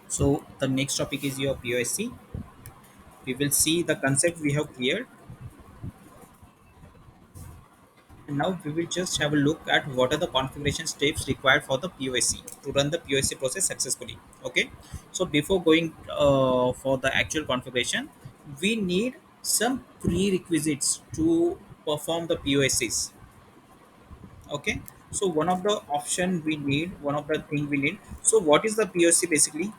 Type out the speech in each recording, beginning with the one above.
So the next topic is your POSC. We will see the concept we have cleared. And now we will just have a look at what are the configuration steps required for the POSC to run the POSC process successfully. Okay. So before going for the actual configuration, we need some prerequisites to perform the POSCs. Okay. So one of the option we need, one of the thing we need. So what is the POSC basically?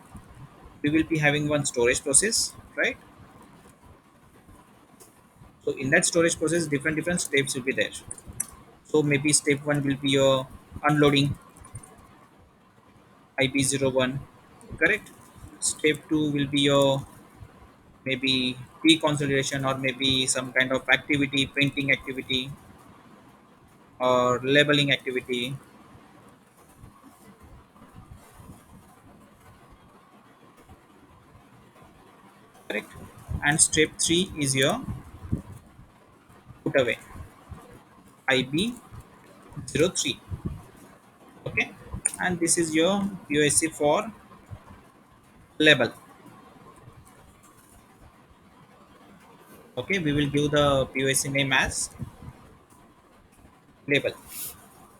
We will be having one storage process, right? So in that storage process, different steps will be there. So maybe step one will be your unloading IP01, correct? Step two will be your maybe pre-consolidation or maybe some kind of activity, printing activity or labeling activity, correct? And step three is your put away IB03, okay? And this is your POSC for label, okay? We will give the POSC name as label,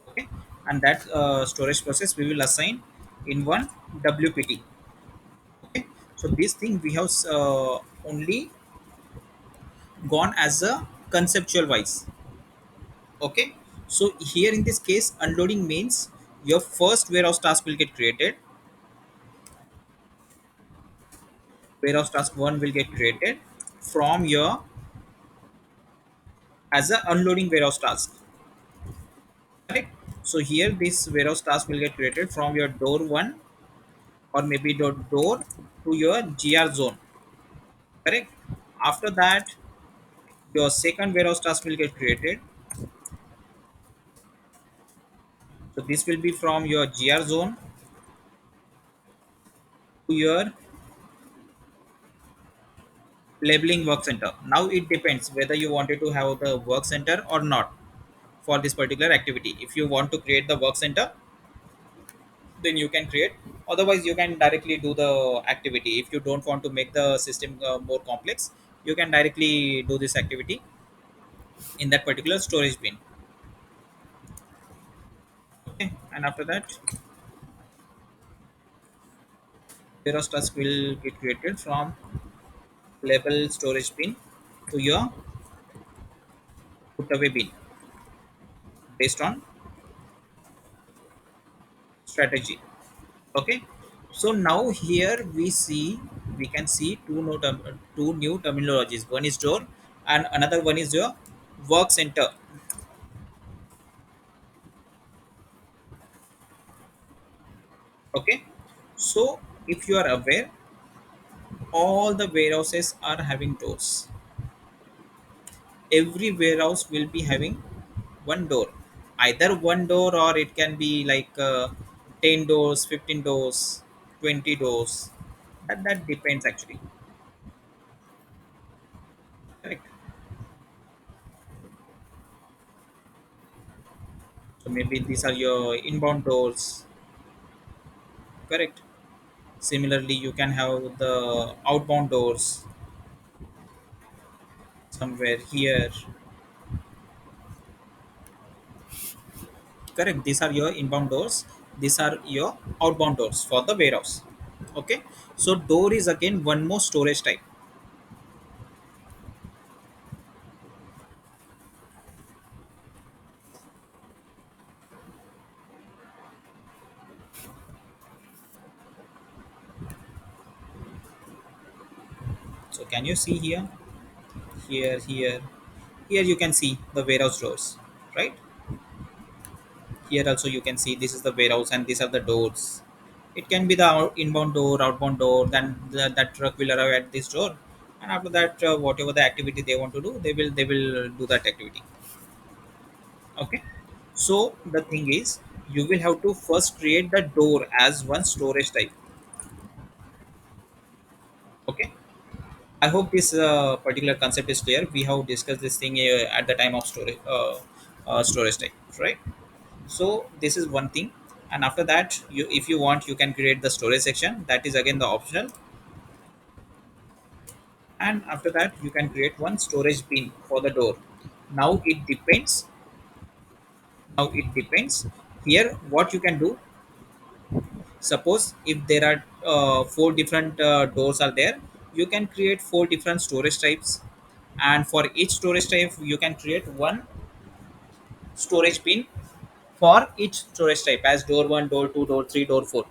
okay? And that storage process we will assign in one WPT, okay? So this thing we have only gone as a conceptual wise, okay? So here in this case unloading means your first warehouse task will get created, warehouse task 1 will get created from your as a unloading warehouse task, correct? So here this warehouse task will get created from your door 1 or maybe door to your GR zone, correct? After that your second warehouse task will get created. So this will be from your GR zone to your labeling work center. Now it depends whether you wanted to have the work center or not for this particular activity. If you want to create the work center, then you can create. Otherwise, you can directly do the activity. If you don't want to make the system more complex, you can directly do this activity in that particular storage bin. Okay, and after that, Veros task will get created from label storage bin to your put away bin based on strategy. Okay, so now here we can see two new terminologies. One is door and another one is your work center. Okay, so if you are aware, all the warehouses are having doors. Every warehouse will be having one door, either one door or it can be like 10 doors, 15 doors, 20 doors. That depends actually, correct? So maybe these are your inbound doors, correct? Similarly, you can have the outbound doors somewhere here, correct? These are your inbound doors, these are your outbound doors for the warehouse, okay? So door is again one more storage type. So can you see here, here, here you can see the warehouse doors, right? Here also you can see this is the warehouse and these are the doors. It can be the inbound door, outbound door, then that truck will arrive at this door, and after that whatever the activity they want to do, they will do that activity, okay? So the thing is, you will have to first create the door as one storage type, okay? I hope this particular concept is clear. We have discussed this thing at the time of storage type, right? So this is one thing. And after that, you, if you want, you can create the storage section, that is again the optional. And after that, you can create one storage bin for the door. Now it depends now it depends here what you can do. Suppose if there are four different doors are there, you can create four different storage types, and for each storage type you can create one storage bin for each storage type as door 1, door 2, door 3, door 4.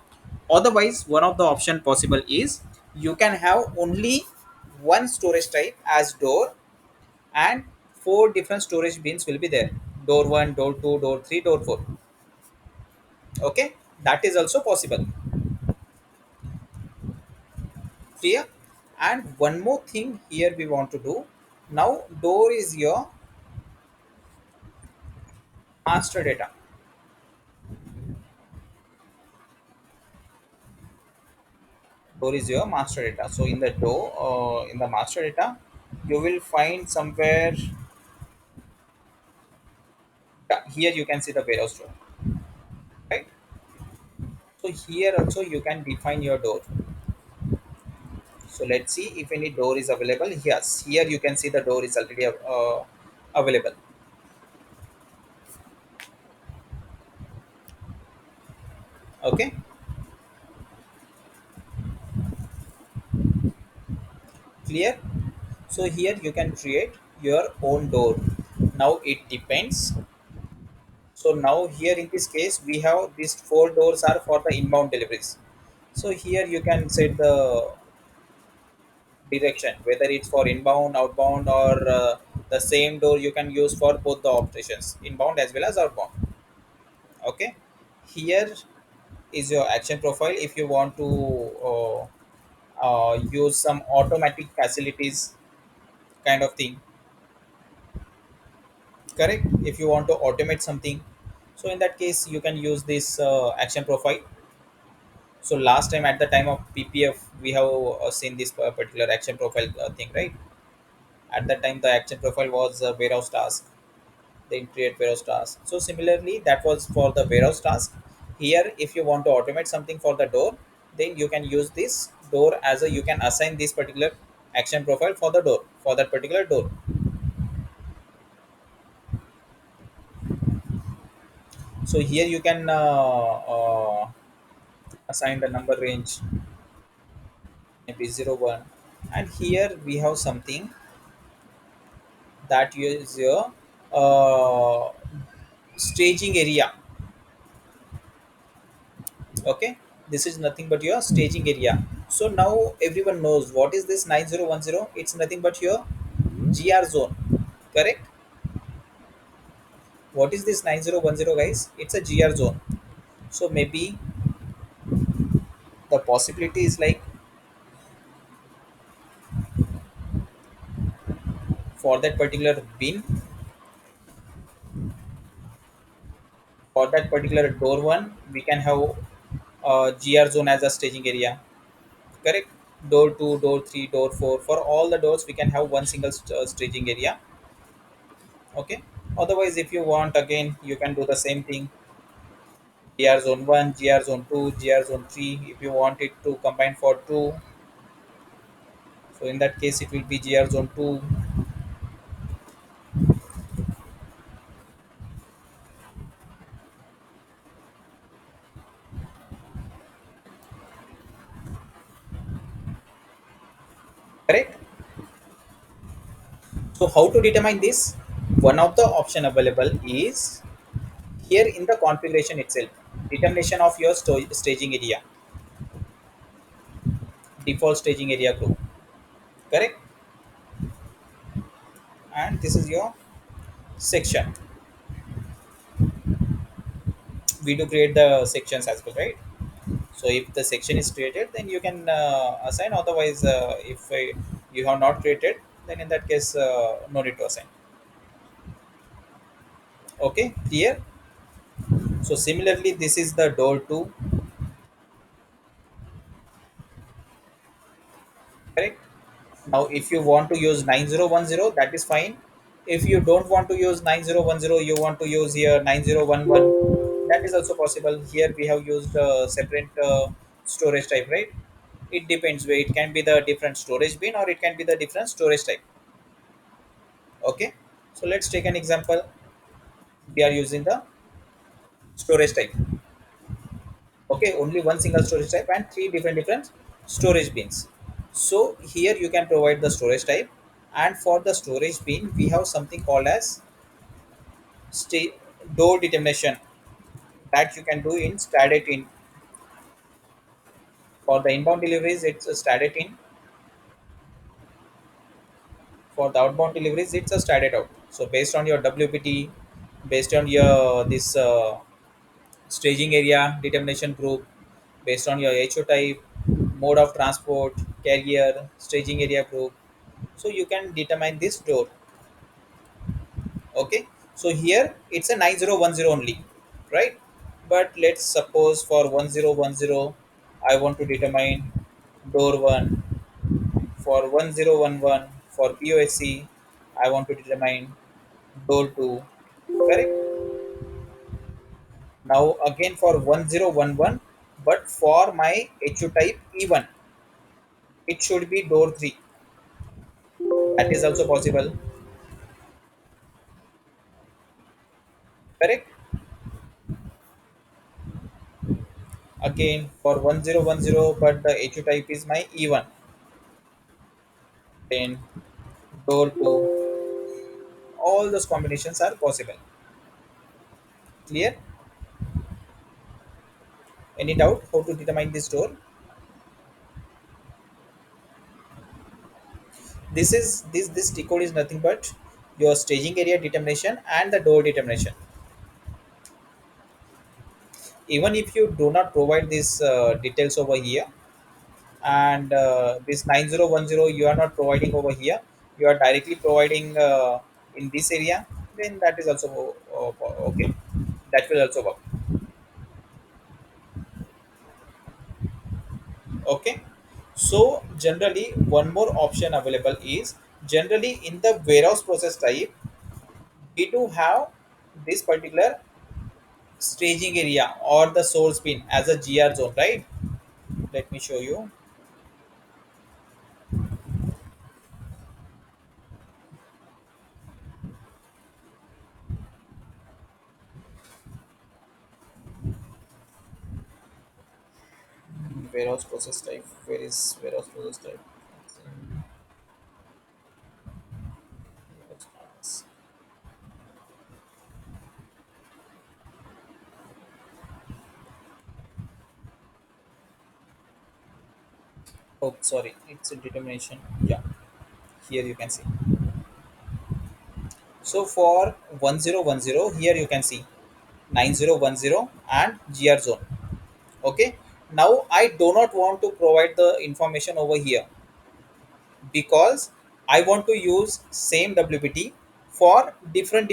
Otherwise, one of the option possible is you can have only one storage type as door, and four different storage bins will be there: door 1, door 2, door 3, door 4. Okay, that is also possible. Clear? And one more thing here we want to do. Now door is your master data. Door is your master data. So in the door, in the master data, you will find somewhere, yeah, here you can see the warehouse door, right? So here also you can define your door. So let's see if any door is available. Yes, here you can see the door is already available. Okay, clear. So here you can create your own door. Now it depends. So now here in this case we have these four doors are for the inbound deliveries. So here you can set the direction whether it's for inbound, outbound, or the same door you can use for both the operations, inbound as well as outbound. Okay, here is your action profile. If you want to use some automatic facilities kind of thing, correct? If you want to automate something, so in that case you can use this action profile. So last time at the time of ppf we have seen this particular action profile thing, right? At that time the action profile was warehouse task, then create warehouse task. So similarly that was for the warehouse task. Here if you want to automate something for the door, then you can use this door as a, you can assign this particular action profile for the door, for that particular door. So here you can assign the number range, maybe 01. And here we have something that is your uh, staging area. Okay, this is nothing but your staging area. So now everyone knows what is this 9010. It's nothing but your gr zone, correct? What is this 9010, guys? It's a gr zone. So maybe the possibility is like, for that particular bin, for that particular door one, we can have gr zone as a staging area, correct? Door 2, door 3, door 4, for all the doors we can have one single staging area. Okay, otherwise if you want, again you can do the same thing: gr zone 1, gr zone 2, gr zone 3. If you want it to combine for 2, so in that case it will be gr zone 2. Correct. So how to determine this? One of the option available is here in the configuration itself: determination of your staging area, default staging area group, correct? And this is your section. We do create the sections as well, right? So if the section is created, then you can assign. Otherwise if you have not created, then in that case no need to assign. Okay, clear. So similarly this is the door 2, correct? Now if you want to use 9010, that is fine. If you don't want to use 9010, you want to use here 9011, That is also possible. Here we have used separate storage type, right? It depends where it can be the different storage bin or it can be the different storage type. Okay, so let's take an example. We are using the storage type. Okay, only one single storage type and three different storage bins. So here you can provide the storage type, and for the storage bin we have something called as sta- door determination that you can do in static in. For the inbound deliveries it's a static in. For the outbound deliveries it's a static out. So based on your WPT, based on your this staging area determination group, based on your HO type, mode of transport, carrier, staging area group, so you can determine this door. Okay, so here it's a 9010 only, right? But let's suppose for 1010 I want to determine door 1. For 1011 for POSC I want to determine door 2. Correct. Now again for 1011, but for my HU type E1 it should be door 3. That is also possible. Correct. Again for 1010, but the HU type is my E1. Then door 2. All those combinations are possible. Clear? Any doubt how to determine this door? This T code is nothing but your staging area determination and the door determination. Even if you do not provide these details over here, and this 9010 you are not providing over here, you are directly providing in this area, then that is also okay. That will also work. Okay, so generally one more option available is, generally in the warehouse process type we do have this particular staging area or the source pin as a GR zone, right? Let me show you. Warehouse process type. Where is warehouse process type? Oh, sorry, it's a determination. Yeah, here you can see. So for 1010, here you can see 9010 and GR zone. Okay, now I do not want to provide the information over here because I want to use same WPT for different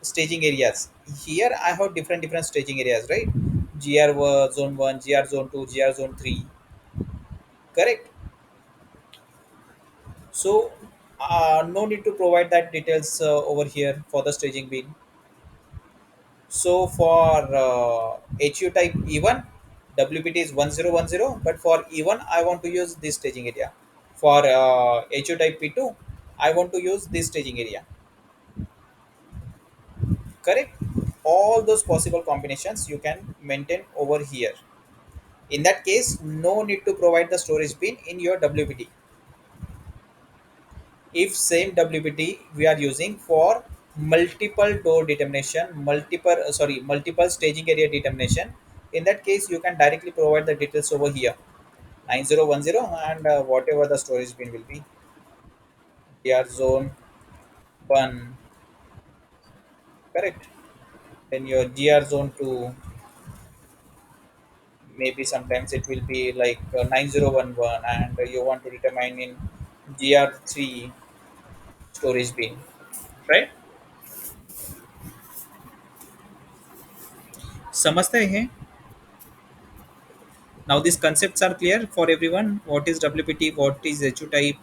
staging areas. Here I have different staging areas, right? GR zone 1, GR zone 2, GR zone 3. Correct. So no need to provide that details over here for the staging bin. So for HU type E1, WPT is 1010, but for E1, I want to use this staging area. For HU type P2, I want to use this staging area. Correct? All those possible combinations you can maintain over here. In that case, no need to provide the storage bin in your WPT. If same WPT we are using for multiple door determination, multiple staging area determination, in that case you can directly provide the details over here 9010 and whatever the storage bin will be. DR zone 1, correct. Then your GR zone 2, maybe sometimes it will be like 9011, and you want to determine in GR3 storage bin, right? समझते हैं. Now these concepts are clear for everyone. What is WPT? What is HU type?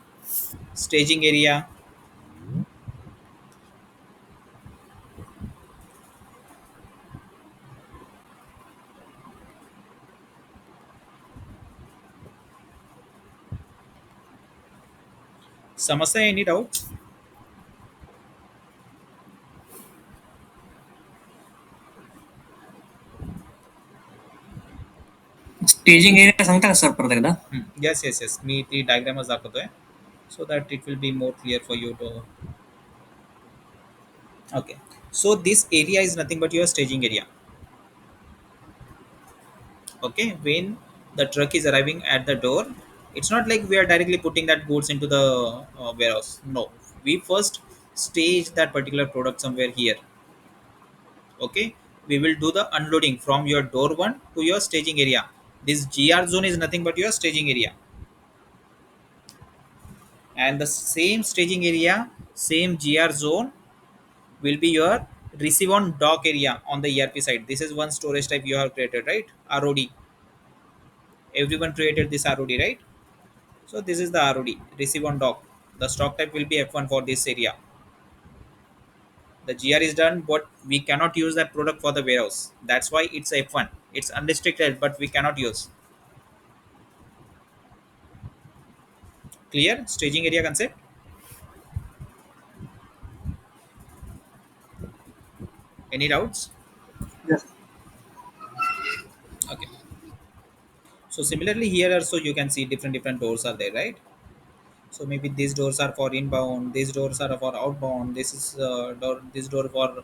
Staging area. Samasya, any doubt? Staging area सांगता का sir परत एकदा? Yes, yes, yes. मी ती डायग्रामच दाखवतोय so that it will be more clear for you to. Okay. So this area is nothing but your staging area. Okay. When the truck is arriving at the door, it's not like we are directly putting that goods into the warehouse. No, we first stage that particular product somewhere here. Okay. We will do the unloading from your door one to your staging area. This GR zone is nothing but your staging area, and the same staging area, same GR zone will be your receive on dock area on the ERP side. This is one storage type you have created, right? ROD. Everyone created this ROD, right? So this is the ROD, receive on dock. The stock type will be F1 for this area. The GR is done, but we cannot use that product for the warehouse. That's why it's F1. It's unrestricted, but we cannot use. Clear? Staging area concept? Any doubts? Yes. Okay. So similarly here also you can see different doors are there, right? So maybe these doors are for inbound, these doors are for outbound, this is door, this door for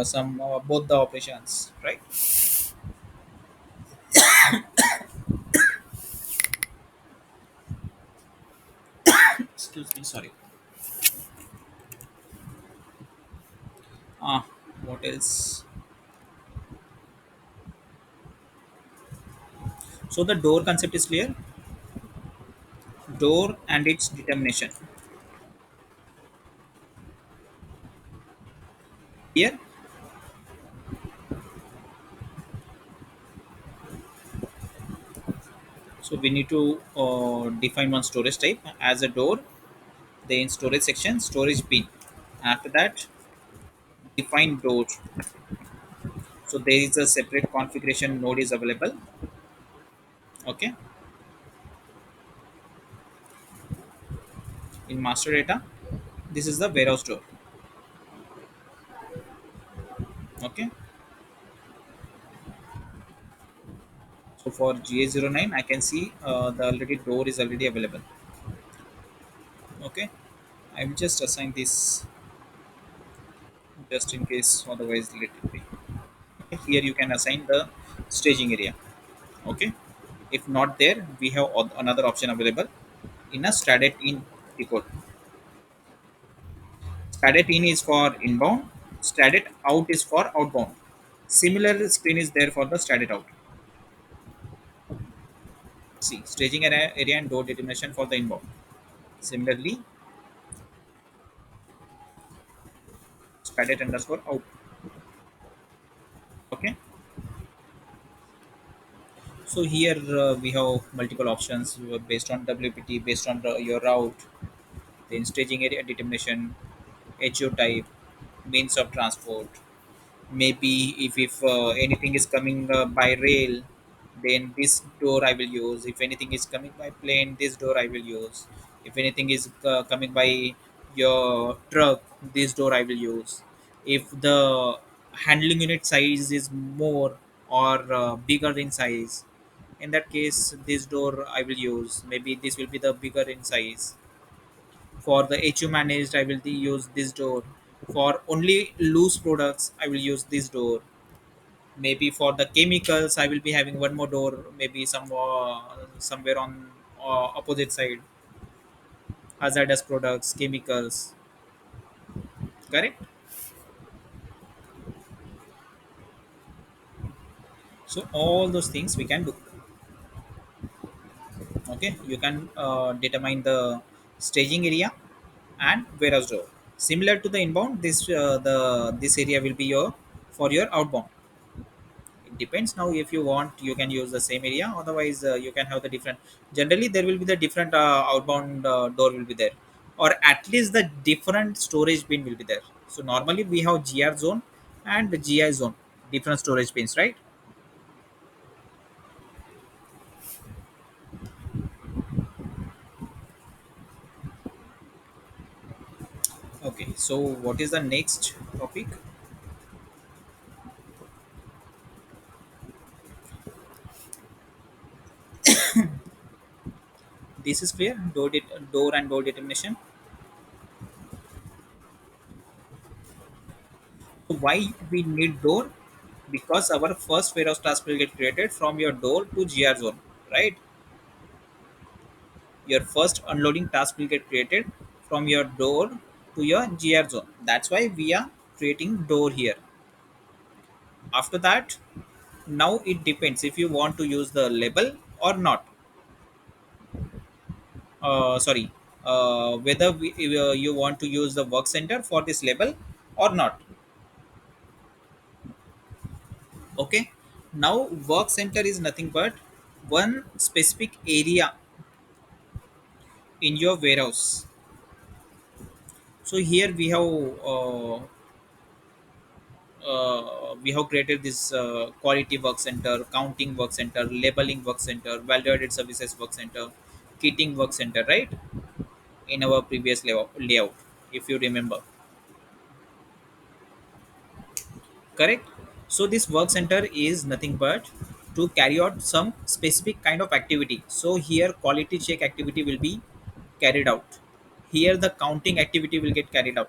some both the operations, right? Excuse me, sorry. ah what else? So the door concept is clear. Door and its determination here. So we need to define one storage type as a door, then storage section, storage bin. After that, define door. So there is a separate configuration node is available. Okay. In master data, this is the warehouse door. Okay. So for GA09, I can see the already door is already available. Okay. I will just assign this just in case, otherwise let it be. Here you can assign the staging area. Okay. If not there, we have another option available in a stated in report. Stated in is for inbound, stated out is for outbound. Similar screen is there for the stated out. See, staging area and door determination for the inbound. Similarly, stated underscore out. Okay. So here we have multiple options based on WPT, based on your route, then staging area determination, HO type, means of transport. Maybe if anything is coming by rail, then this door I will use. If anything is coming by plane, this door I will use. If anything is coming by your truck, this door I will use. If the handling unit size is more or bigger in size, in that case this door I will use. Maybe this will be the bigger in size. For the HU managed I will use this door. For only loose products I will use this door. Maybe for the chemicals I will be having one more door, maybe somewhere on opposite side, hazardous products, chemicals. Correct. So all those things we can do. Okay, you can determine the staging area and warehouse door. Similar to the inbound, this area will be your for your outbound. It depends. Now if you want you can use the same area, otherwise you can have the different. Generally there will be the different outbound door will be there, or at least the different storage bin will be there. So normally we have GR zone and the GI zone, different storage bins, right? Okay, so what is the next topic? This is clear. Door and door determination. So why we need door? Because our first warehouse task will get created from your door to GR zone, right? Your first unloading task will get created from your door to your GR zone. That's why we are creating door here. After that, now it depends if you want to use the label or not. Sorry, whether you want to use the work center for this label or not. Okay. Now work center is nothing but one specific area in your warehouse. So here we have created this quality work center, counting work center, labeling work center, value-added services work center, kitting work center, right? In our previous layout, if you remember, correct? So this work center is nothing but to carry out some specific kind of activity. So here quality check activity will be carried out. Here the counting activity will get carried out.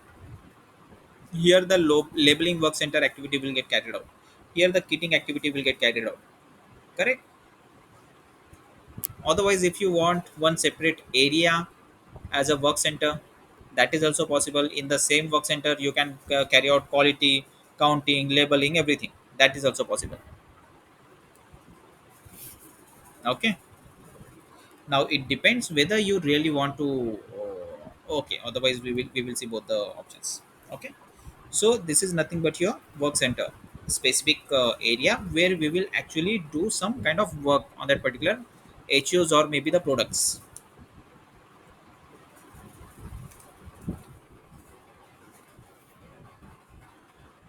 Here the labeling work center activity will get carried out. Here the kitting activity will get carried out. Correct? Otherwise, if you want one separate area as a work center, that is also possible. In the same work center, you can carry out quality, counting, labeling, everything. That is also possible. Okay. Now it depends whether you really want to. Okay. Otherwise, we will see both the options. Okay. So this is nothing but your work center, specific area where we will actually do some kind of work on that particular HOs or maybe the products.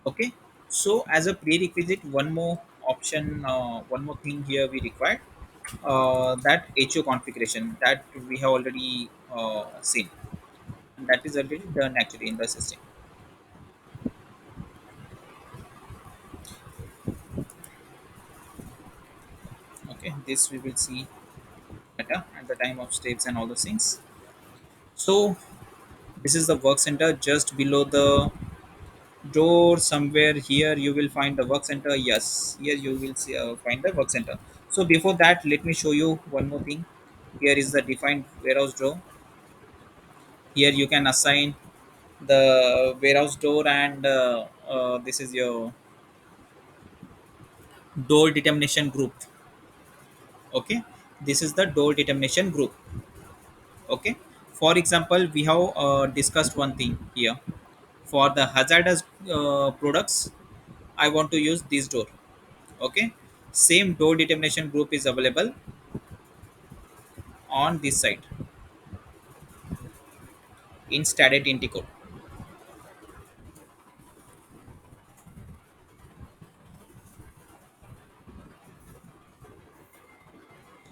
Okay. So as a prerequisite, one more option, one more thing here we require, that HO configuration that we have already seen. And that is already done actually in the system. Okay. This we will see better at the time of steps and all those things. So this is the work center just below the door. Somewhere here you will find the work center. Yes, here you will see, find the work center. So before that, let me show you one more thing. Here is the defined warehouse door. Here you can assign the warehouse door, and this is your door determination group. Okay, this is the door determination group. Okay, for example, we have discussed one thing here. For the hazardous products, I want to use this door. Okay, same door determination group is available on this side in static code.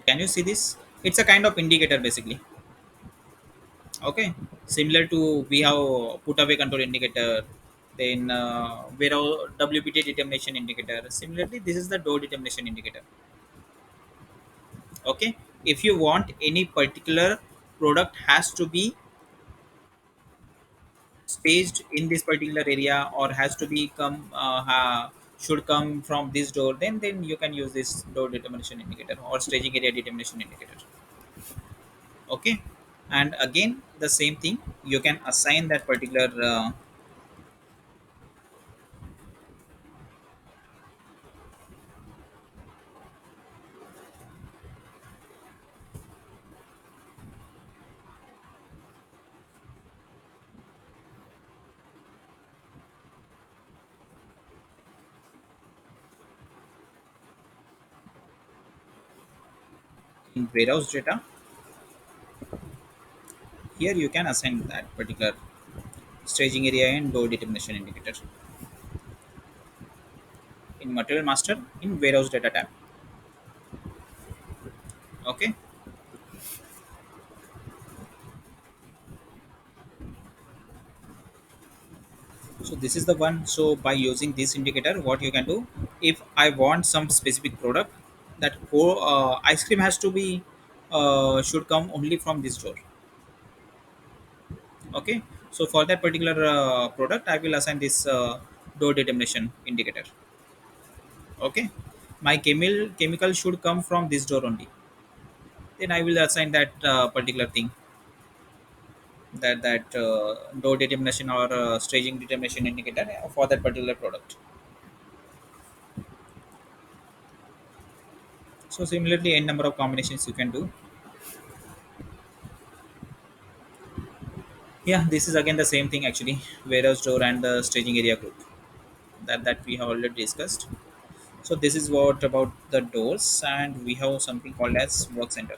Can you see this? It's a kind of indicator basically. Okay, similar to we have put away control indicator, then we have WPT determination indicator. Similarly, this is the door determination indicator. Okay, if you want any particular product has to be staged in this particular area or has to be should come from this door, then you can use this door determination indicator or staging area determination indicator. Okay, and again the same thing, you can assign that particular in warehouse data. Here you can assign that particular staging area and door determination indicator in material master in warehouse data tab. Okay, So this is the one. So by using this indicator, what you can do, if I want some specific product, that ice cream has to be should come only from this door. Okay, so for that particular product I will assign this door determination indicator. Okay, my chemical should come from this door only, then I will assign that particular thing, that door determination or staging determination indicator for that particular product. So similarly n number of combinations you can do. Yeah, this is again the same thing actually, warehouse door and the staging area group that we have already discussed. So this is what about the doors, and we have something called as work center.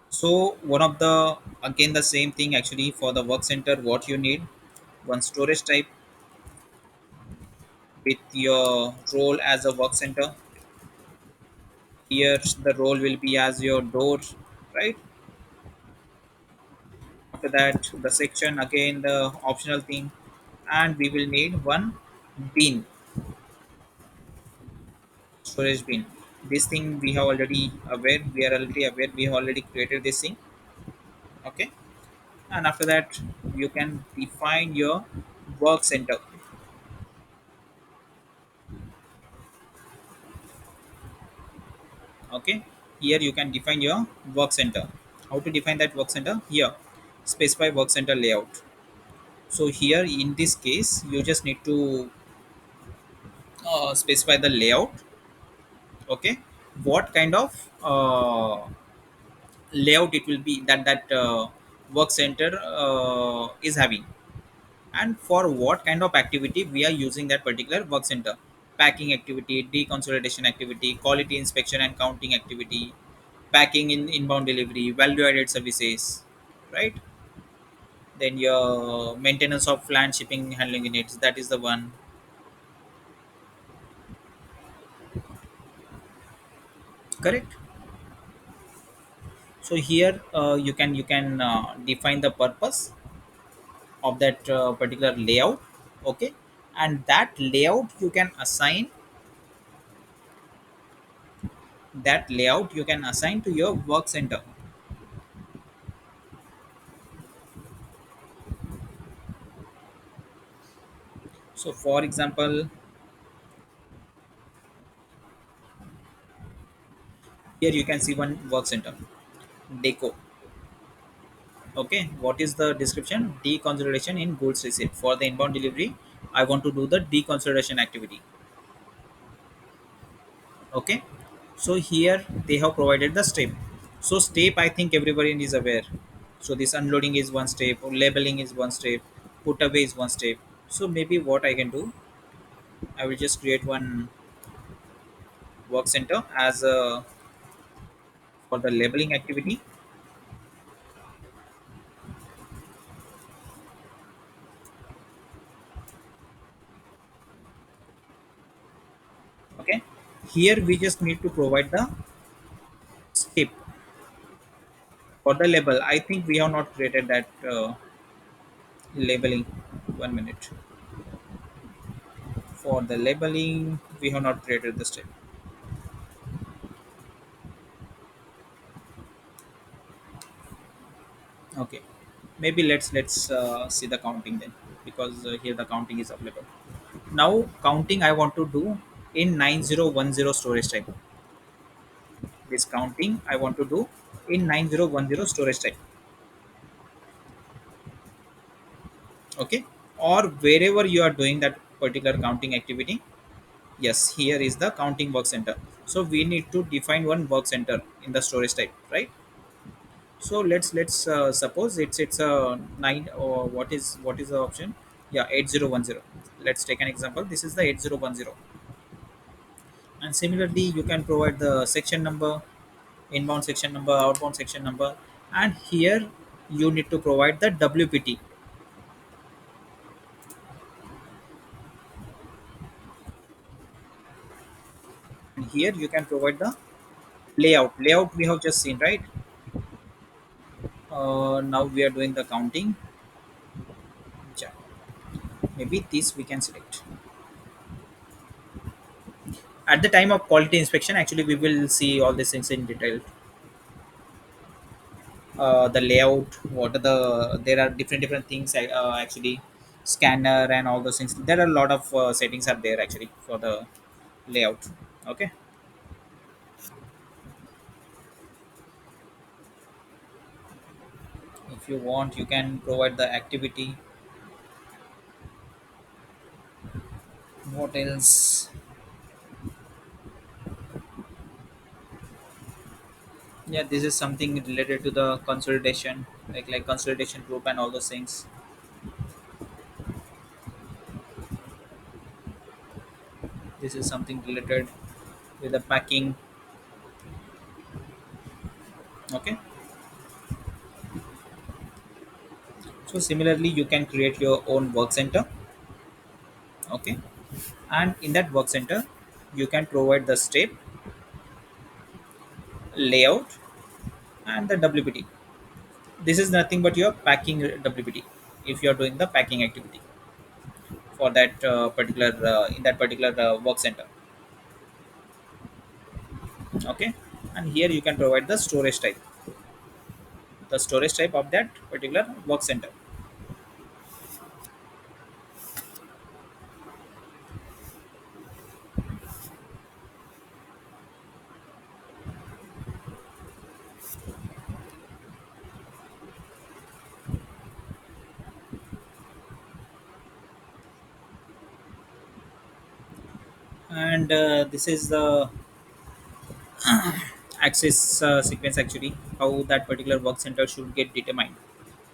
So one of the, again the same thing actually, for the work center what you need, one storage type with your role as a work center. Here the role will be as your door, right? After that the section, again the optional thing, and we will need one bin, storage bin. This thing we have already aware, we are already aware, we have already created this thing. Okay, and after that you can define your work center. Okay, here you can define your work center. How to define that work center? Here, specify work center layout. So here in this case you just need to specify the layout. Okay, what kind of layout it will be, that work center is having, and for what kind of activity we are using that particular work center. Packing activity, deconsolidation activity, quality inspection and counting activity, packing in inbound delivery, value added services, right? Then your maintenance of land shipping handling units, that is the one. Correct. So here you can define the purpose of that particular layout. Okay, and that layout you can assign, that layout you can assign to your work center. So for example, here you can see one work center, deco. Okay, what is the description? Deconsolidation in goods receipt for the inbound delivery. I want to do the deconsolidation activity. Okay, so here they have provided the step. So step, I think everybody is aware. So this unloading is one step, or labeling is one step, put away is one step. So maybe what I can do, I will just create one work center as a, for the labeling activity. Okay, here we just need to provide the step for the label. I think we have not created that labeling. 1 minute. For the labeling we have not created the step. Okay, maybe let's see the counting then, because here the counting is available. Now counting I want to do in 9010 storage type. This counting I want to do in 9010 storage type. Okay, or wherever you are doing that particular counting activity. Yes, here is the counting work center. So we need to define one work center in the storage type, right? So let's suppose it's a nine, or what is the option? Yeah, 8010. Let's take an example. This is the 8010. And similarly you can provide the section number, inbound section number, outbound section number, and here you need to provide the WPT. And here you can provide the layout we have just seen, right? Now we are doing the counting. Maybe this we can select. At the time of quality inspection, actually we will see all these things in detail. The layout, what are there are different things, actually scanner and all those things. There are a lot of settings are there actually for the layout. Okay, if you want you can provide the activity. What else? Yeah, this is something related to the consolidation, like consolidation group and all those things. This is something related with the packing. Okay, so similarly you can create your own work center. Okay, and in that work center you can provide the step, layout, and the WPT. This is nothing but your packing WPT if you are doing the packing activity for that particular in that particular work center. Okay, and here you can provide the storage type of that particular work center. And this is the access sequence actually, how that particular work center should get determined.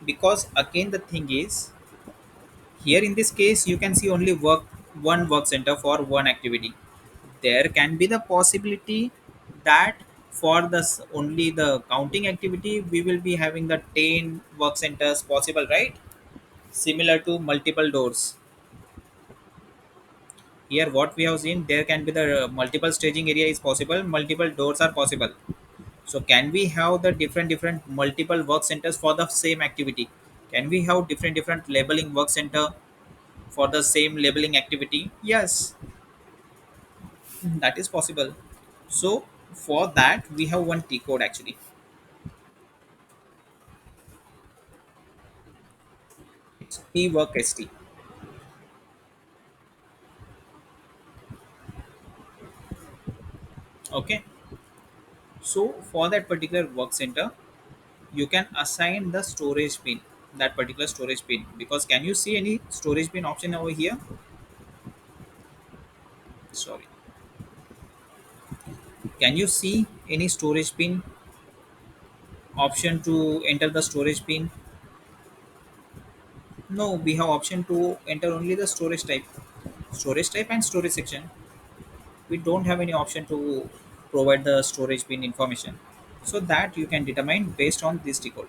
Because again the thing is, here in this case you can see only one work center for one activity. There can be the possibility that for only the counting activity we will be having the 10 work centers possible, right? Similar to multiple doors. Here what we have seen, there can be the multiple staging area is possible, multiple doors are possible. So can we have the different multiple work centers for the same activity? Can we have different labeling work center for the same labeling activity? Yes, that is possible. So for that we have one T code actually. It's T work ST. Okay. So for that particular work center, you can assign the storage pin, that particular storage pin. Because can you see any storage pin option over here? Sorry. Can you see any storage pin option to enter the storage pin? No, we have option to enter only the storage type and storage section. We don't have any option to provide the storage pin information. So that you can determine based on this T code.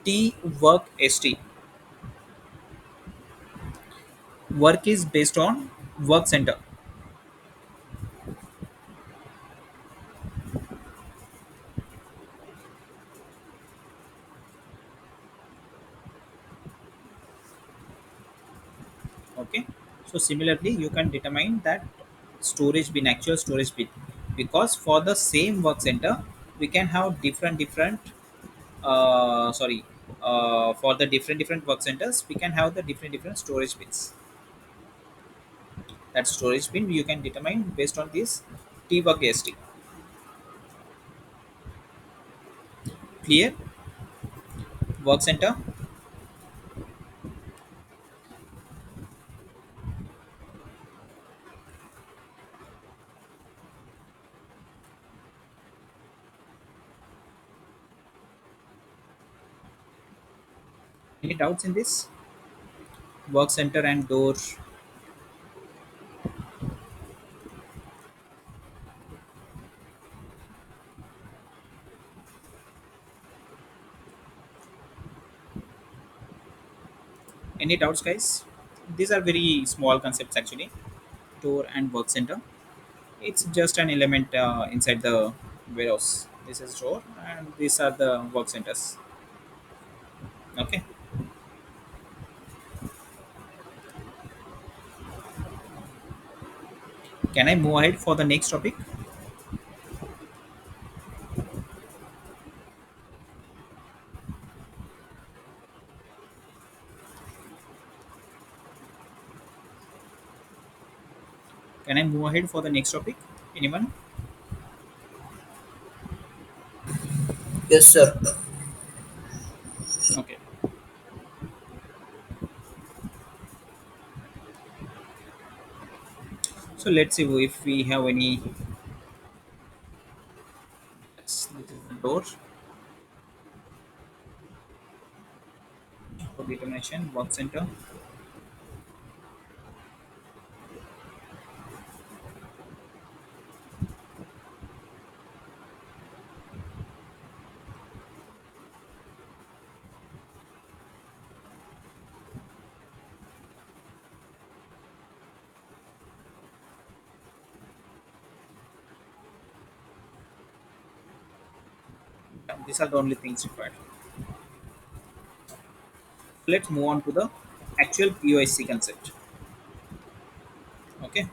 T work ST. Work is based on work center. Okay, so similarly you can determine that storage bin, actual storage bin, because for the same work center we can have different sorry for the different work centers we can have the different storage bins. That storage bin you can determine based on this T work ST. Clear? Work center. Any doubts in this? Work center and door. Any doubts guys? These are very small concepts actually. Door and work center, it's just an element inside the warehouse. This is store and these are the work centers. Okay, Can I move ahead for the next topic? Can I move ahead for the next topic? Anyone? Yes, sir. Okay. So let's see if we have any. This is the door for determination, work center. Yeah, these are the only things required. Let's move on to the actual POSC concept. Okay.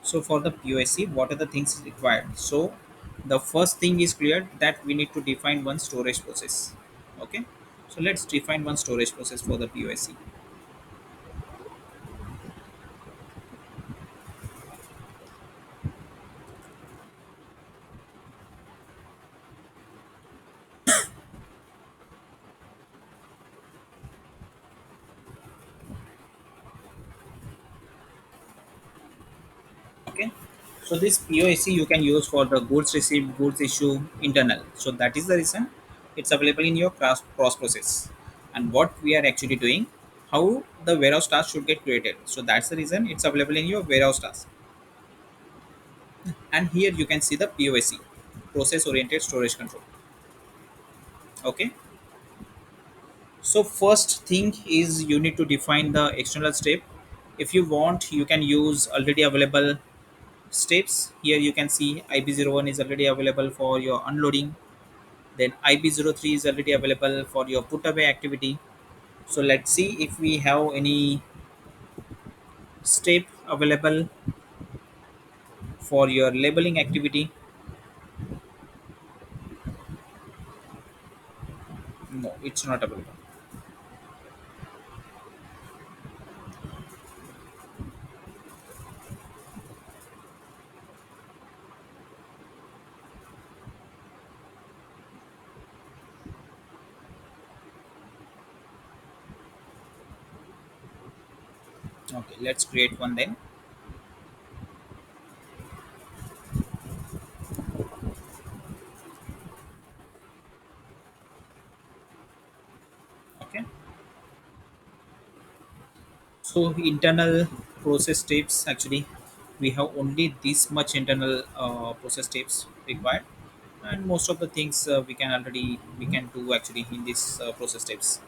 So for the POSC, what are the things required? So the first thing is clear that we need to define one storage process. Okay. So let's define one storage process for the POSC. Okay. So this POSC you can use for the goods received, goods issue, internal. So that is the reason it's available in your cross process. And what we are actually doing, how the warehouse task should get created. So that's the reason it's available in your warehouse task. And here you can see the POSC, process oriented storage control. Okay. So first thing is you need to define the external step. If you want, you can use already available steps. Here you can see IB01 is already available for your unloading. Then IB03 is already available for your put away activity. So let's see if we have any step available for your labeling activity. No, it's not available. Okay, let's create one then. Okay. So internal process steps actually we have only this much internal process steps required, and most of the things we can do actually in this process steps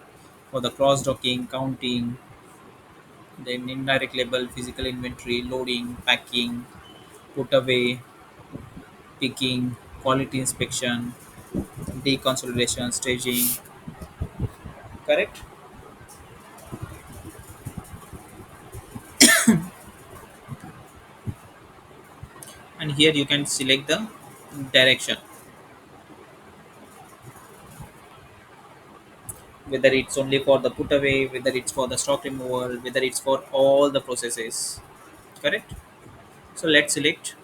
for the cross docking, counting, then indirect label, physical inventory, loading, packing, put away, picking, quality inspection, deconsolidation, staging. Correct. And here you can select the direction, whether it's only for the put away, whether it's for the stock removal, whether it's for all the processes. Correct. So let's select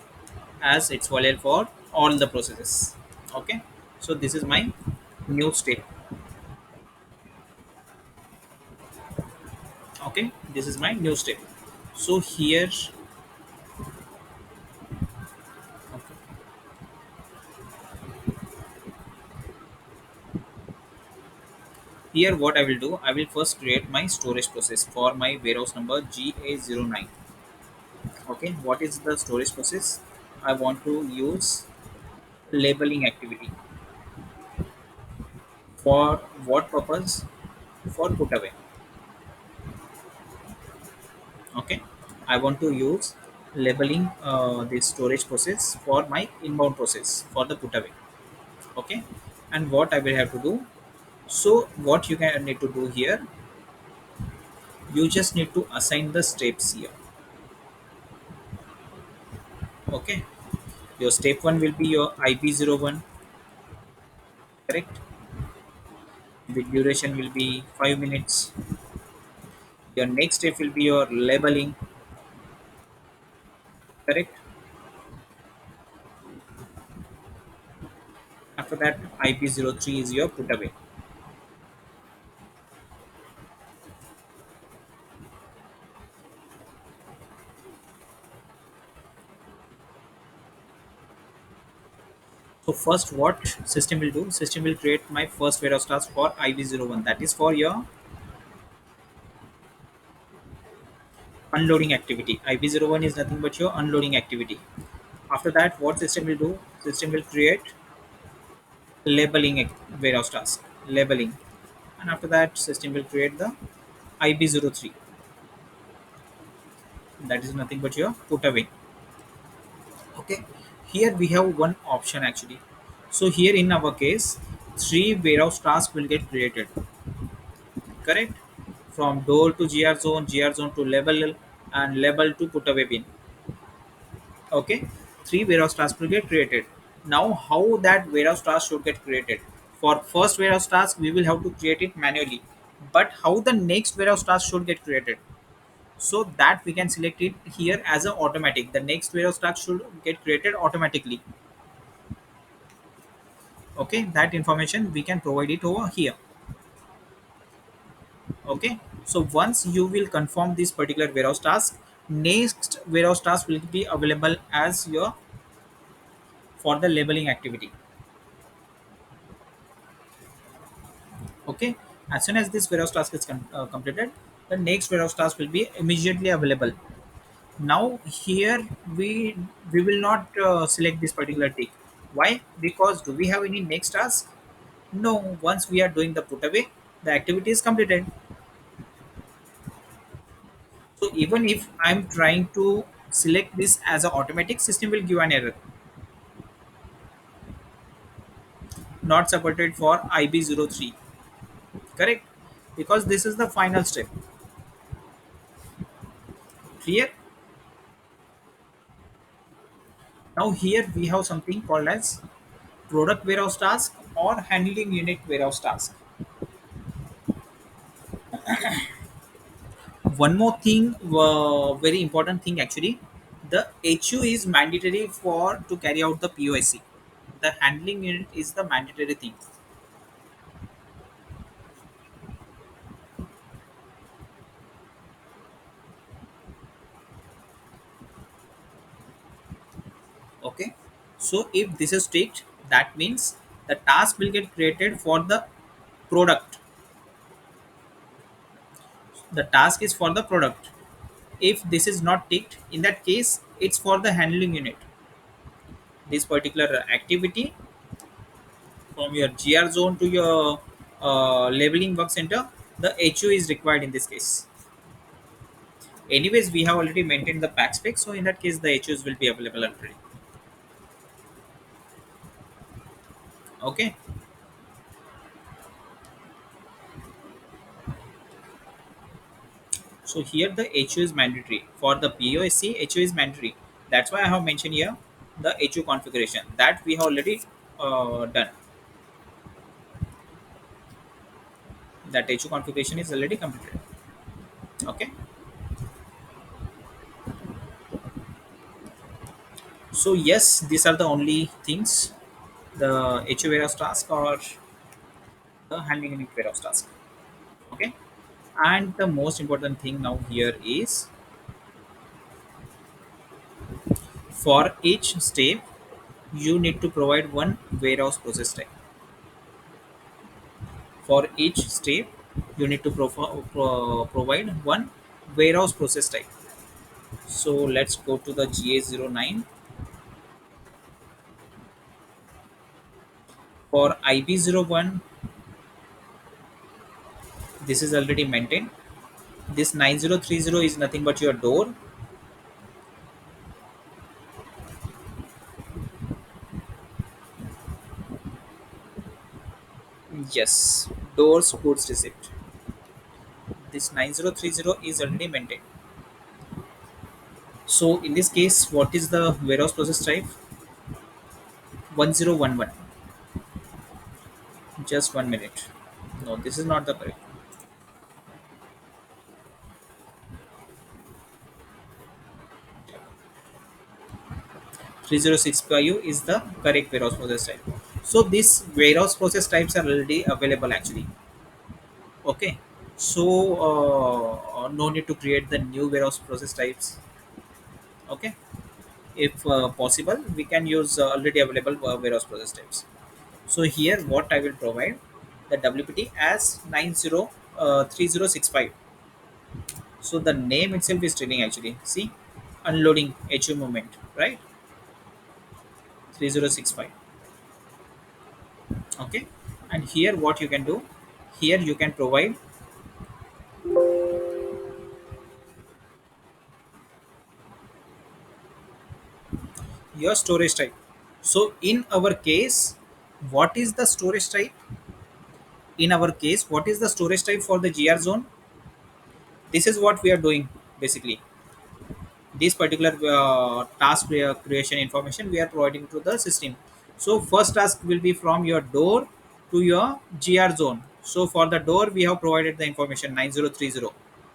as it's valid for all the processes. Okay. So this is my new step. Okay, this is my new step. So here, okay, here what I will do, I will first create my storage process for my warehouse number GA09. Okay, what is the storage process? I want to use labeling activity. For what purpose? For put away. Okay, I want to use labeling this storage process for my inbound process for the put away. Okay, and what I will have to do. So what you can need to do here, you just need to assign the steps here. Okay, your step 1 will be your IP01, correct? The duration will be 5 minutes. Your next step will be your labeling, correct? After that, IP03 is your put away. So first what system will do? System will create my first warehouse task for IP01. That is for your unloading activity. IP01 is nothing but your unloading activity. After that, what system will do? System will create labeling warehouse task. Labeling. And after that, system will create the IP03. That is nothing but your put away. Okay. Here we have one option actually. So here in our case, three warehouse tasks will get created. Correct? From door to GR zone to label, and label to put away bin. Okay, three warehouse tasks will get created. Now, how that warehouse task should get created? For first warehouse task, we will have to create it manually. But how the next warehouse task should get created? So that we can select it here as a automatic. The next warehouse task should get created automatically. Okay, that information we can provide it over here. Okay, so once you will confirm this particular warehouse task, next warehouse task will be available as your for the labeling activity. Okay, as soon as this warehouse task is completed, the next warehouse task will be immediately available. Now here we will not select this particular tick. Why? Because do we have any next task? No, once we are doing the put away, the activity is completed. So even if I'm trying to select this as an automatic, system will give an error, not supported for IB03. Correct? Because this is the final step. Clear? Now here we have something called as product warehouse task or handling unit warehouse task. One more thing, very important thing actually, the HU is mandatory for to carry out the POSC. The handling unit is the mandatory thing. Okay, so if this is ticked, that means the task will get created for the product. The task is for the product. If this is not ticked, in that case it's for the handling unit. This particular activity from your GR zone to your labeling work center, the HU is required in this case. Anyways, we have already maintained the pack spec, so in that case, the HUs will be available already. Okay, so here the HU is mandatory for the POSC. HU is mandatory. That's why I have mentioned here the HU configuration that we have already done. That HU configuration is already completed. Okay, so yes, these are the only things, the HU warehouse task or the handling unit warehouse task. Okay, and the most important thing now here is for each step you need to provide one warehouse process type. For each step you need to provide one warehouse process type. So let's go to the GA09. For IP01, this is already maintained. This 9030 is nothing but your door. Yes, doors goods receipt. This 9030 is already maintained. So in this case, what is the warehouse process type? 1011. Just 1 minute. No, this is not the correct. 3065 is the correct warehouse process type. So these warehouse process types are already available actually. Okay. So no need to create the new warehouse process types. Okay. If possible, we can use already available warehouse process types. So here, what I will provide the WPT as 903065. So the name itself is training actually. See, unloading HU movement, right? 3065. Okay. And here, what you can do, here you can provide your storage type. So in our case, what is the storage type? In our case, what is the storage type for the GR zone? This is what we are doing basically. This particular task creation information we are providing to the system. So first task will be from your door to your GR zone. So for the door we have provided the information 9030,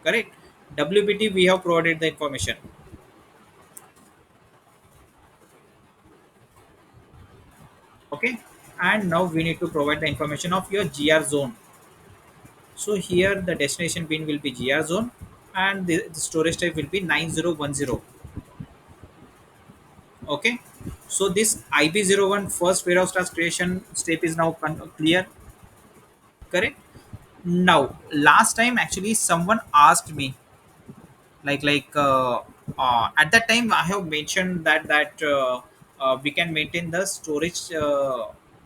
correct? WPT we have provided the information. Okay, and now we need to provide the information of your GR zone. So here the destination pin will be GR zone, and the storage type will be 9010. Okay, so this IB01 first warehouse task creation step is now clear, correct? Now last time actually someone asked me at that time I have mentioned that we can maintain the storage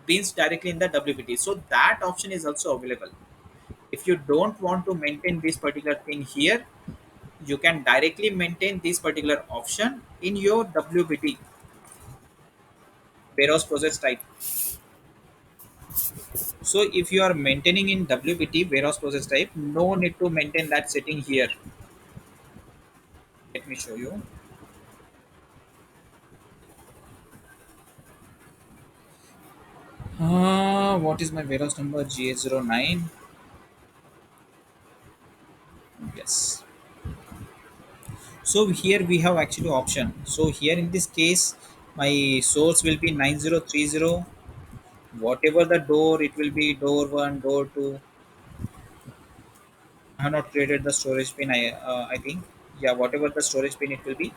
bins directly in the WPT, so that option is also available. If you don't want to maintain this particular thing here, you can directly maintain this particular option in your WPT warehouse process type. So if you are maintaining in WPT warehouse process type, no need to maintain that setting here. Let me show you. What is my warehouse number? GH09. Yes. So here we have actually option. So here in this case, my source will be 9030. Whatever the door, it will be door one, door two. I have not created the storage pin. I think, yeah, whatever the storage pin it will be,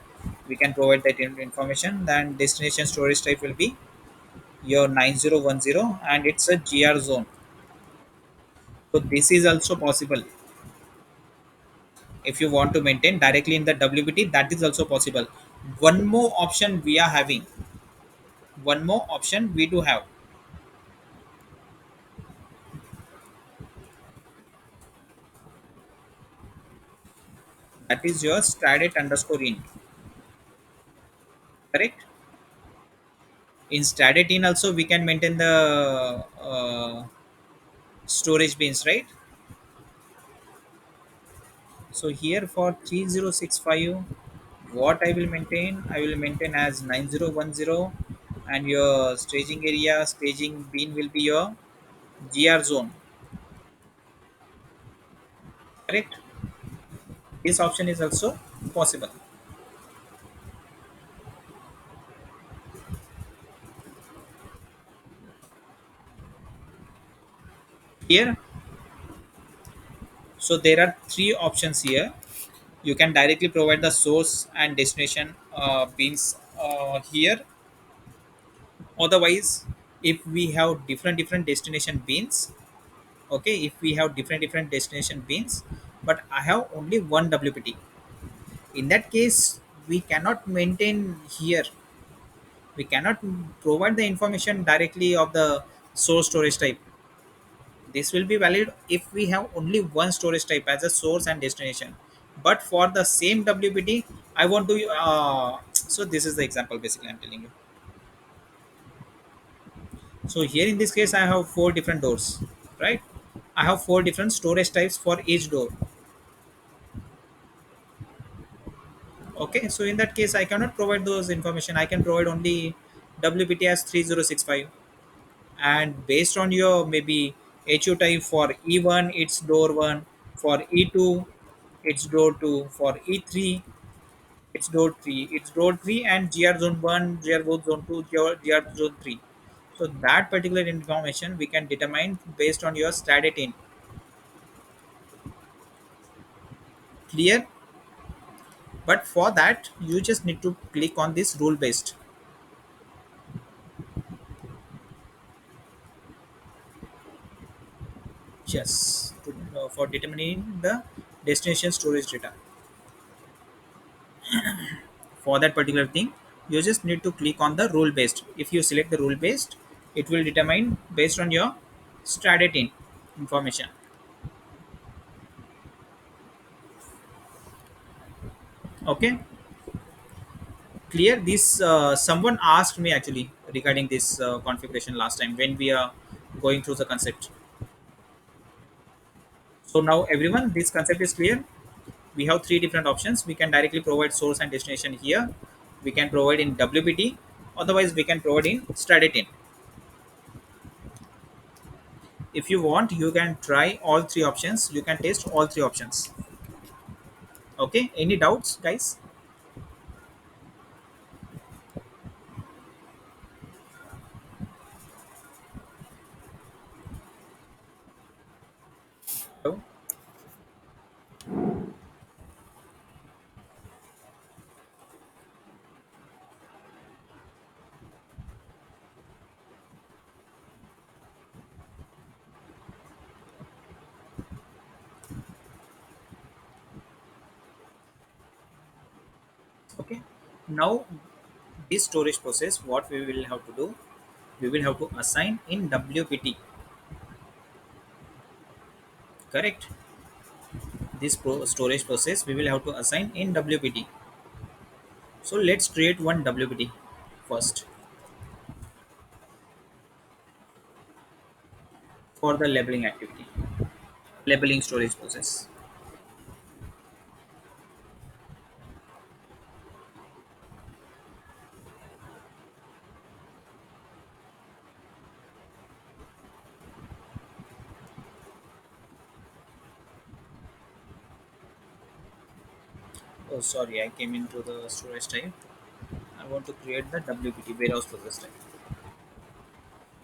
we can provide that information. Then destination storage type will be your 9010, and it's a GR zone. So this is also possible. If you want to maintain directly in the WPT, that is also possible. One more option we are having. One more option we do have. That is your stadet underscore in. Correct? In stadet in also we can maintain the storage bins, right? So here for 3065, what I will maintain as 9010, and your staging area, staging bin will be your GR zone. Correct? This option is also possible. Here, so there are three options here. You can directly provide the source and destination bins here. Otherwise, if we have different destination bins, okay, if we have different destination bins, but I have only one WPT, in that case we cannot maintain here. We cannot provide the information directly of the source storage type. This will be valid if we have only one storage type as a source and destination. But for the same WPT, I want to. So this is the example basically I'm telling you. So here in this case, I have four different doors, right? I have four different storage types for each door. Okay, so in that case I cannot provide those information. I can provide only WPT as 3065, and based on your maybe HU type, for E1 it's door 1, for E2 it's door 2, for E3 it's door 3, it's door 3, and GR zone 1, GR zone 2, GR zone 3. So that particular information we can determine based on your stat 18. Clear? But for that you just need to click on this rule based. Yes, for determining the destination storage data. For that particular thing, you just need to click on the rule based. If you select the rule based, it will determine based on your strategy information. Okay, clear. This someone asked me actually regarding this configuration last time when we are going through the concept. So now everyone, this concept is clear. We have three different options. We can directly provide source and destination here. We can provide in WPT. Otherwise, we can provide in strategy. If you want, you can try all three options. You can test all three options. Okay, any doubts, guys? No? Okay, now this storage process, what we will have to do, we will have to assign in WPT. Correct? This storage process we will have to assign in WPT. So let's create one WPT first for the labeling activity, labeling storage process. Oh, sorry, I came into the storage type. I want to create the WPT, warehouse process type.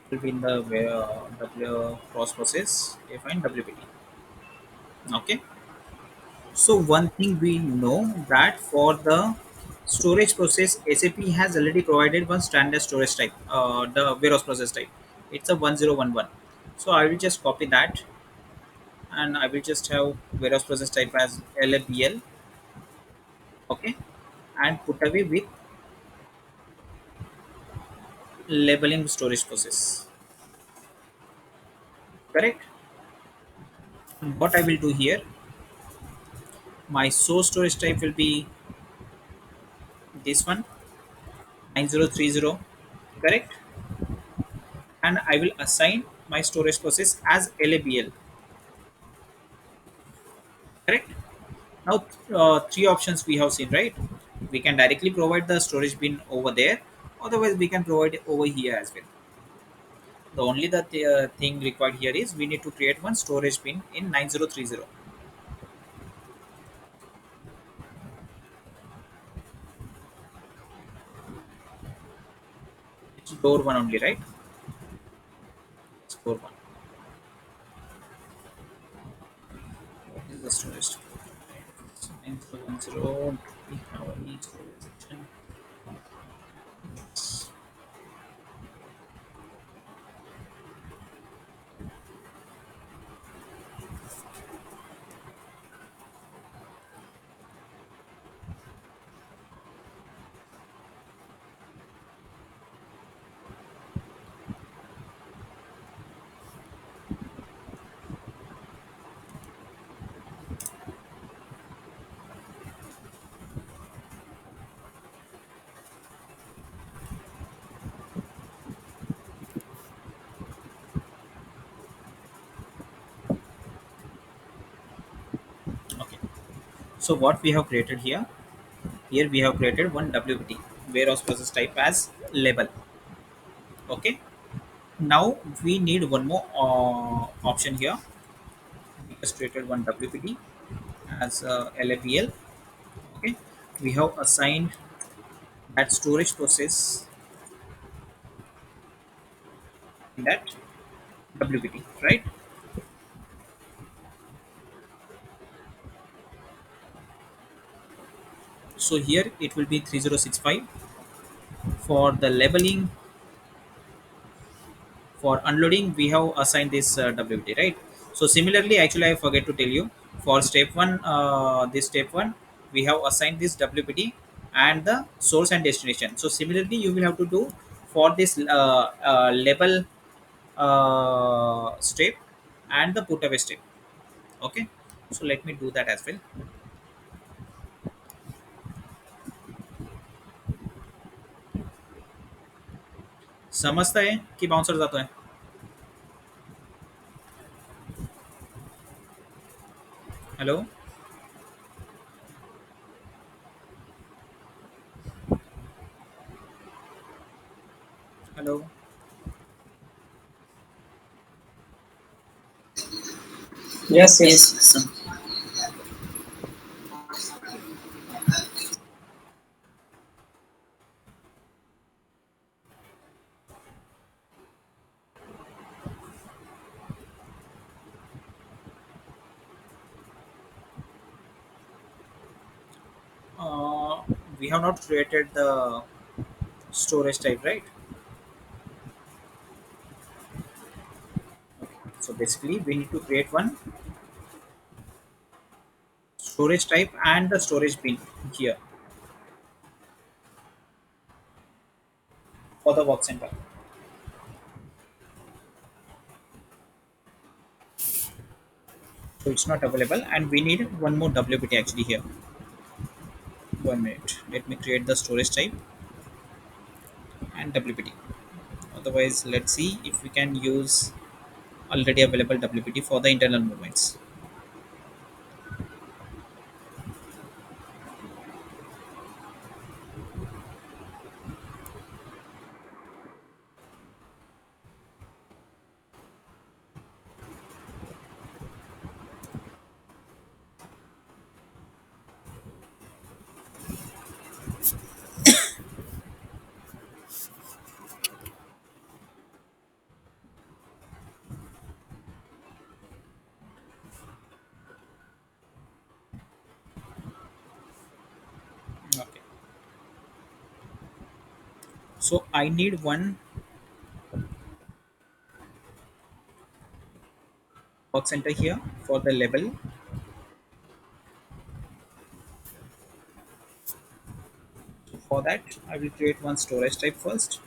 It will be in the cross process define WPT. Okay. So one thing we know that for the storage process, SAP has already provided one standard storage type, the warehouse process type. It's a 1011. So I will just copy that, and I will just have warehouse process type as LABL. Okay, and put away with labeling storage process. Correct. What I will do here, my source storage type will be this one, 9030. Correct. And I will assign my storage process as LABL. Correct. Now, three options we have seen, right? We can directly provide the storage bin over there. Otherwise, we can provide it over here as well. The only thing required here is we need to create one storage bin in 9030. It's door one only, right? It's door one. What is the storage? 9010. We have any storage section. Okay. So what we have created here, Here we have created one WPT, warehouse process type as label. Okay. Now we need one more option here. We just created one WPT as LABL. Okay. We have assigned that storage process in that WPT, right? So here it will be 3065 for the labeling. For unloading we have assigned this WT, right? So similarly, actually I forget to tell you, for step 1, this step 1 we have assigned this WPT and the source and destination. So similarly you will have to do for this label step and the put away step. Okay, so let me do that as well. समझता है कि bouncer जाता है. Hello. Hello. Yes, yes. Yes. uh, we have not created the storage type, right? So basically we need to create one storage type and the storage bin here for the work center. So it's not available and we need one more WPT actually here. 1 minute. Let me create the storage type and WPT. Otherwise, let's see if we can use already available WPT for the internal movements. Okay. So I need one work center here for the label. For that, I will create one storage type first.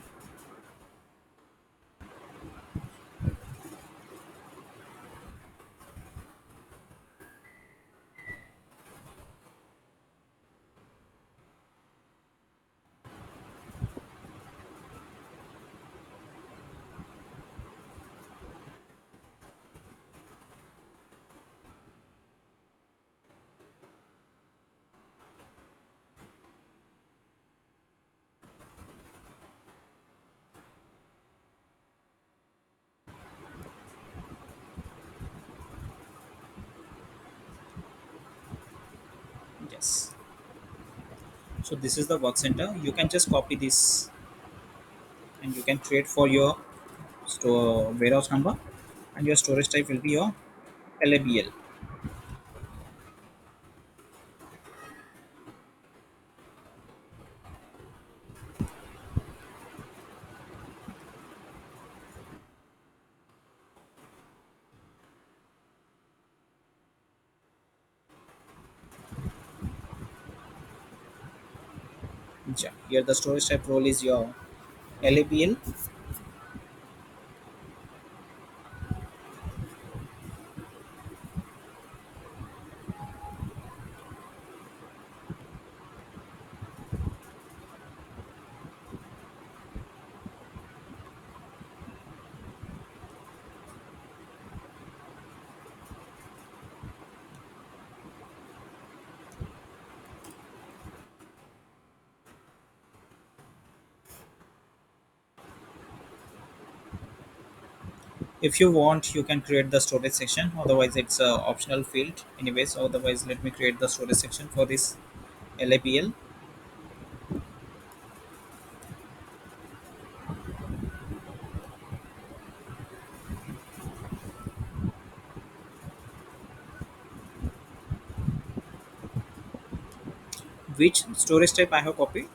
Yes. So this is the work center. You can just copy this and you can create for your store warehouse number, and your storage type will be your LABL. Yeah. Here the storage type role is your LABL. If you want, you can create the storage section, otherwise it's a optional field anyways. Otherwise, let me create the storage section for this labl. Which storage type I have copied?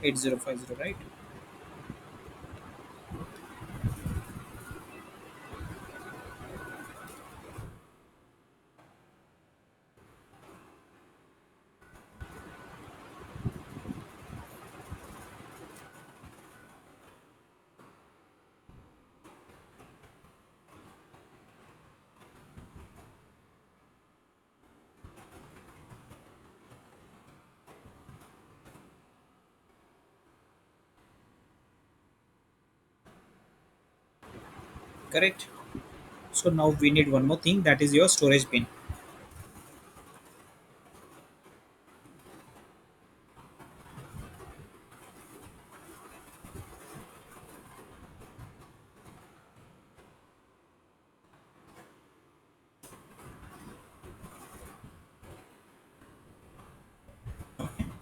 8050, right? Correct. So now we need one more thing, that is your storage bin.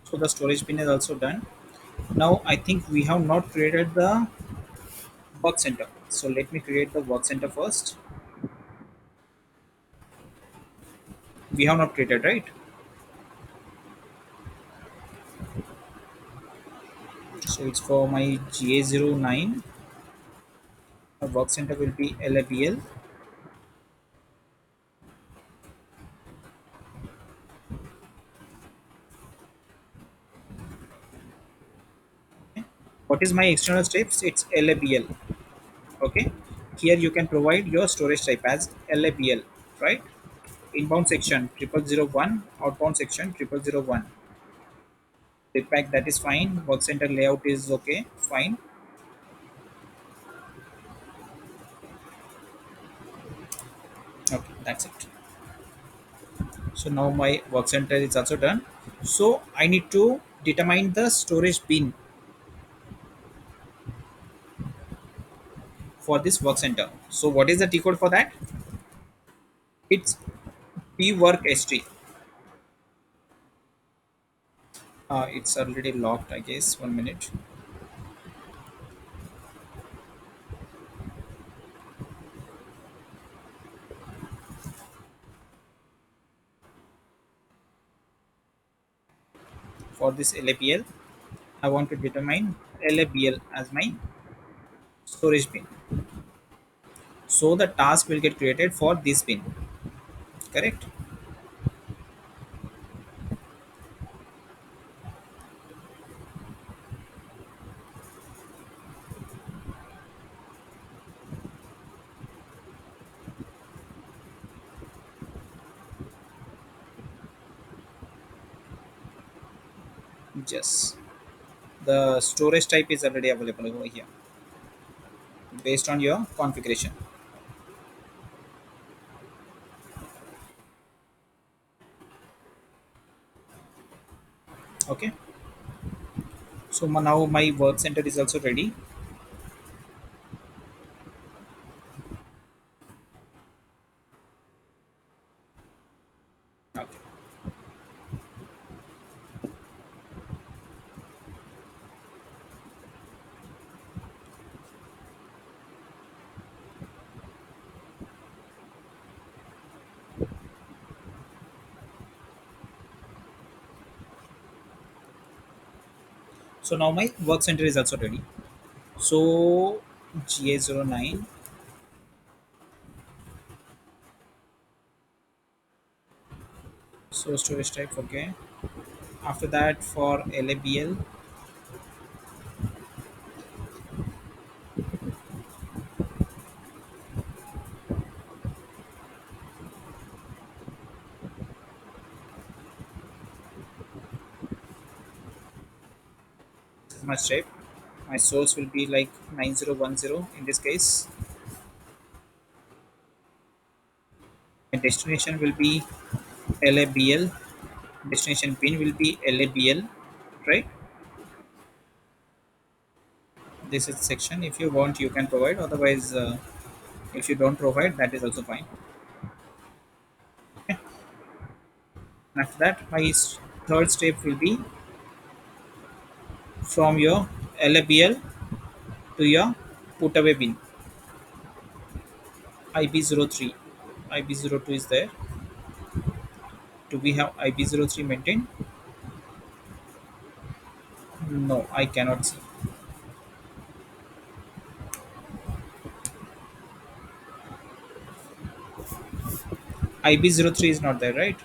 So the storage bin is also done. Now I think we have not created the work center. So let me create the work center first. We have not created, right? So it's for my GA09. The work center will be LABL. What is my external steps? It's LABL. Okay. Here you can provide your storage type as LABL, right? Inbound section 0001, outbound section 0001. Pack, that is fine. Work center layout is okay, fine. Okay, that's it. So now my work center is also done. So I need to determine the storage bin for this work center. So what is the T code for that? It's P work ST. It's already locked, I guess. 1 minute. For this LAPL, I want to determine LAPL as my storage bin. So the task will get created for this bin. Correct? Yes. The storage type is already available over here based on your configuration. Okay. So now my work center is also ready. Okay. So now my work center is also ready. So GA09. So storage type, okay. After that, for LABL, this is my type. My source will be like 9010 in this case. My destination will be LABL. Destination pin will be LABL, right? This is section. If you want, you can provide. Otherwise, if you don't provide, that is also fine. Okay. After that, my third step will be from your LABL to your put away bin. IB03. IB02 is there. Do we have IB03 maintained? No, I cannot see. IB03 is not there, right?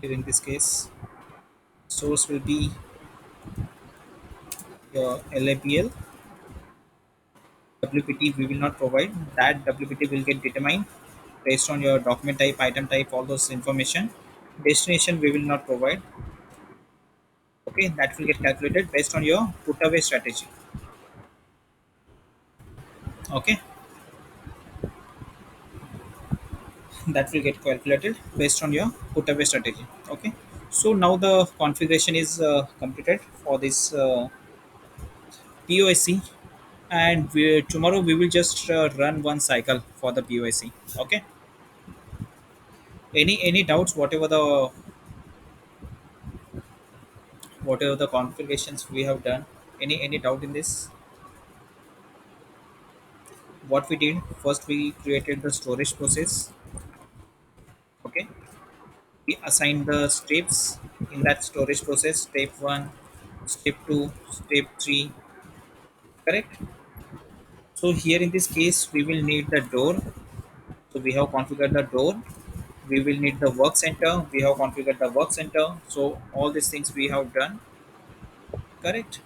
Here in this case, source will be your LAPL. WPT we will not provide. That WPT will get determined based on your document type, item type, all those information. Destination we will not provide. Okay, that will get calculated based on your put away strategy. Okay, that will get calculated based on your put away strategy. Okay, so now the configuration is completed for this POSC, and tomorrow we will just run one cycle for the POSC. Okay, any doubts? Whatever the configurations we have done, any doubt in this? What we did first, we created the storage process. Okay, we assigned the steps in that storage process: step 1, step 2, step 3. Correct. So here in this case we will need the door. So we have configured the door. We will need the work center. We have configured the work center. So all these things we have done. Correct.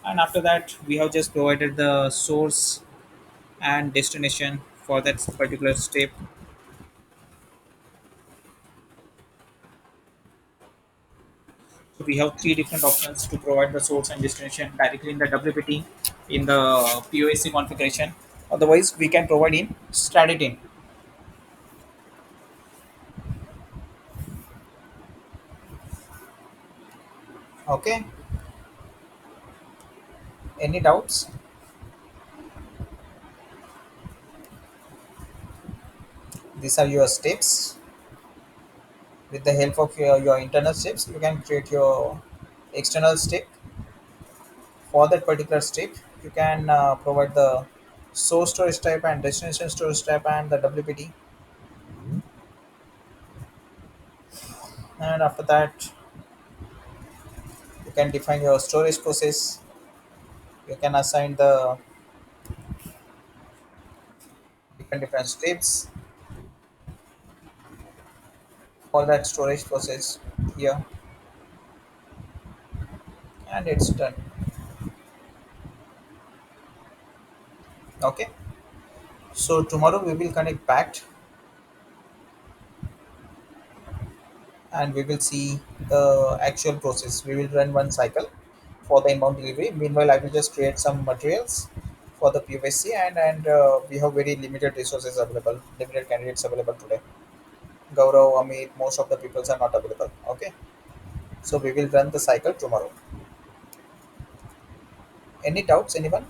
And after that we have just provided the source and destination for that particular step. So we have three different options to provide the source and destination directly in the WPT, in the POSC configuration. Otherwise, we can provide in strategy. Okay. Any doubts? These are your steps. With the help of your internal steps, you can create your external step. For that particular step, you can provide the source storage type and destination storage type and the WPT. And after that, you can define your storage process. You can assign the different steps for that storage process here, and it's done. Okay, so tomorrow we will connect back and we will see the actual process. We will run one cycle for the inbound delivery. Meanwhile, I will just create some materials for the PVC, and we have very limited resources available, limited candidates available today. Gaurav, Amit, most of the people are not available. Okay, so we will run the cycle tomorrow. Any doubts, anyone?